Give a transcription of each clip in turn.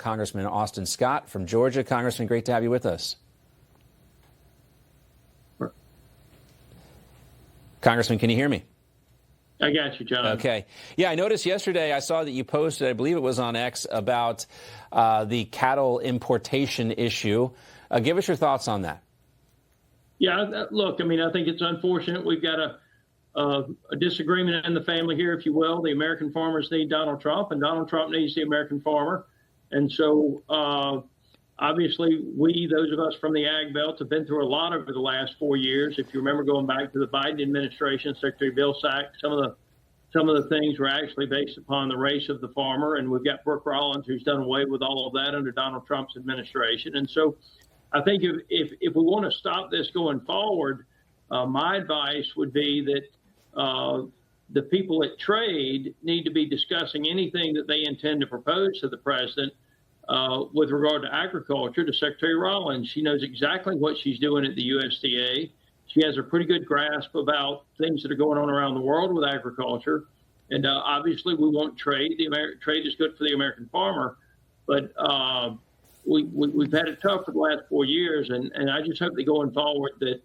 Congressman Austin Scott from Georgia. Congressman, great to have you with us. Congressman, can you hear me? I got you, John. Okay. Yeah, I noticed yesterday, I saw that you posted, I believe it was on X, about the cattle importation issue. Give us your thoughts on that. Yeah, look, I mean, I think it's unfortunate. We've got a disagreement in the family here, if you will. The American farmers need Donald Trump, and Donald Trump needs the American farmer. And so, obviously, those of us from the Ag Belt, have been through a lot over the last 4 years. If you remember going back to the Biden administration, Secretary Vilsack, some of the things were actually based upon the race of the farmer. And we've got Brooke Rollins, who's done away with all of that under Donald Trump's administration. And so I think if we want to stop this going forward, my advice would be that the people at trade need to be discussing anything that they intend to propose to the president with regard to agriculture to Secretary Rollins. She knows exactly what she's doing at the USDA. She has a pretty good grasp about things that are going on around the world with agriculture. And obviously, we want trade. Trade is good for the American farmer. But we've had it tough for the last 4 years. And I just hope that going forward that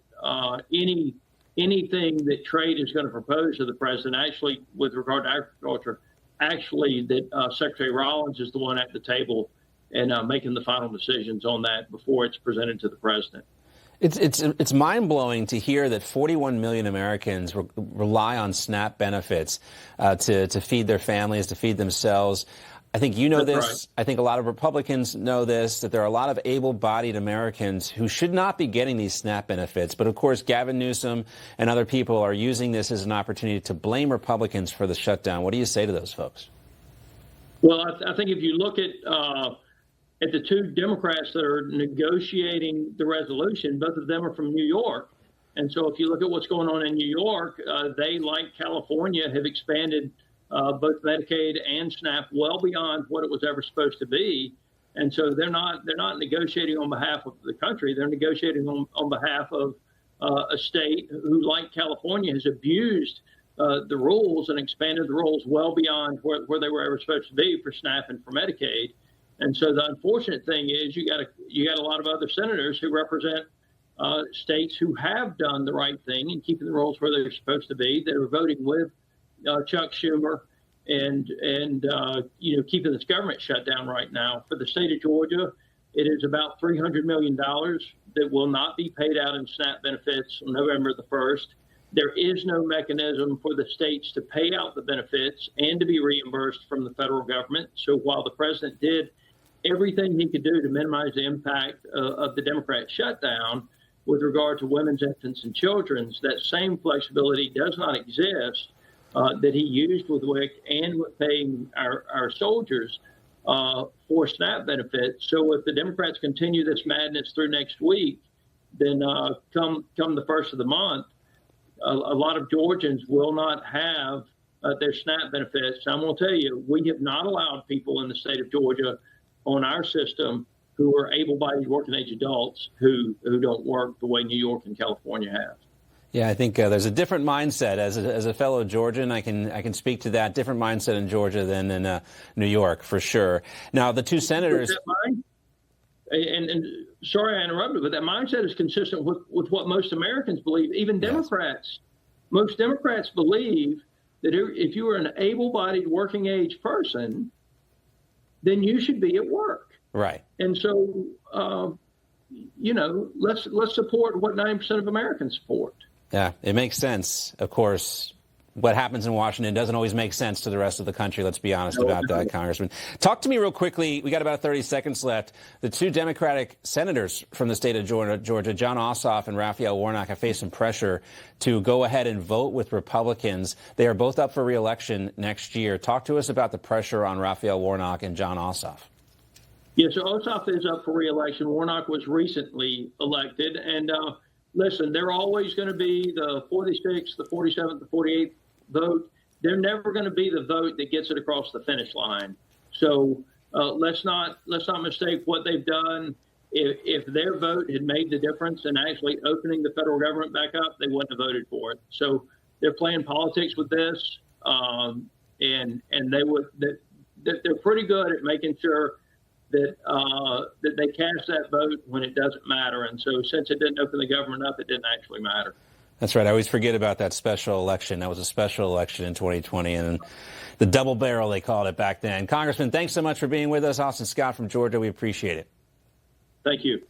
anything that trade is going to propose to the president, actually, with regard to agriculture, actually that Secretary Rollins is the one at the table and making the final decisions on that before it's presented to the president. It's mind-blowing to hear that 41 million Americans rely on SNAP benefits to feed their families, to feed themselves. I think you know this. Right. I think a lot of Republicans know this, that there are a lot of able-bodied Americans who should not be getting these SNAP benefits. But, of course, Gavin Newsom and other people are using this as an opportunity to blame Republicans for the shutdown. What do you say to those folks? Well, I think if you look at the two Democrats that are negotiating the resolution, both of them are from New York. And so if you look at what's going on in New York, they, like California, have expanded both Medicaid and SNAP well beyond what it was ever supposed to be. And so they're not negotiating on behalf of the country. They're negotiating on behalf of a state who, like California, has abused the rules and expanded the rules well beyond where they were ever supposed to be for SNAP and for Medicaid. And so the unfortunate thing is you got a lot of other senators who represent states who have done the right thing and keeping the rules where they're supposed to be. They're voting with Chuck Schumer and keeping this government shut down right now. For the state of Georgia, it is about $300 million that will not be paid out in SNAP benefits on November the 1st. There is no mechanism for the states to pay out the benefits and to be reimbursed from the federal government. So while the president did everything he could do to minimize the impact of the Democrat shutdown with regard to women's, infants, and children's, that same flexibility does not exist that he used with WIC and with paying our soldiers for SNAP benefits. So if the Democrats continue this madness through next week, then come the first of the month, a lot of Georgians will not have their SNAP benefits. I'm going to tell you, we have not allowed people in the state of Georgia on our system who are able-bodied working-age adults who don't work the way New York and California have. Yeah, I think there's a different mindset as a fellow Georgian. I can speak to that different mindset in Georgia than in New York for sure. Now, the two senators. And sorry I interrupted, but that mindset is consistent with what most Americans believe, even Democrats. Yes. Most Democrats believe that if you are an able-bodied working-age person, then you should be at work. Right. And so, let's support what 90% of Americans support. Yeah, it makes sense. Of course, what happens in Washington doesn't always make sense to the rest of the country. Let's be honest about that, Congressman. Talk to me real quickly. We got about 30 seconds left. The two Democratic senators from the state of Georgia, John Ossoff and Raphael Warnock, have faced some pressure to go ahead and vote with Republicans. They are both up for re-election next year. Talk to us about the pressure on Raphael Warnock and John Ossoff. Yeah, so Ossoff is up for re-election. Warnock was recently elected. And listen, they're always going to be the 46th, the 47th, the 48th vote. They're never going to be the vote that gets it across the finish line. So let's not mistake what they've done. If their vote had made the difference in actually opening the federal government back up, they wouldn't have voted for it. So they're playing politics with this, and they're pretty good at making sure that they cast that vote when it doesn't matter. And so since it didn't open the government up, it didn't actually matter. That's right. I always forget about that special election. That was a special election in 2020, and the double barrel, they called it back then. Congressman, thanks so much for being with us. Austin Scott from Georgia. We appreciate it. Thank you.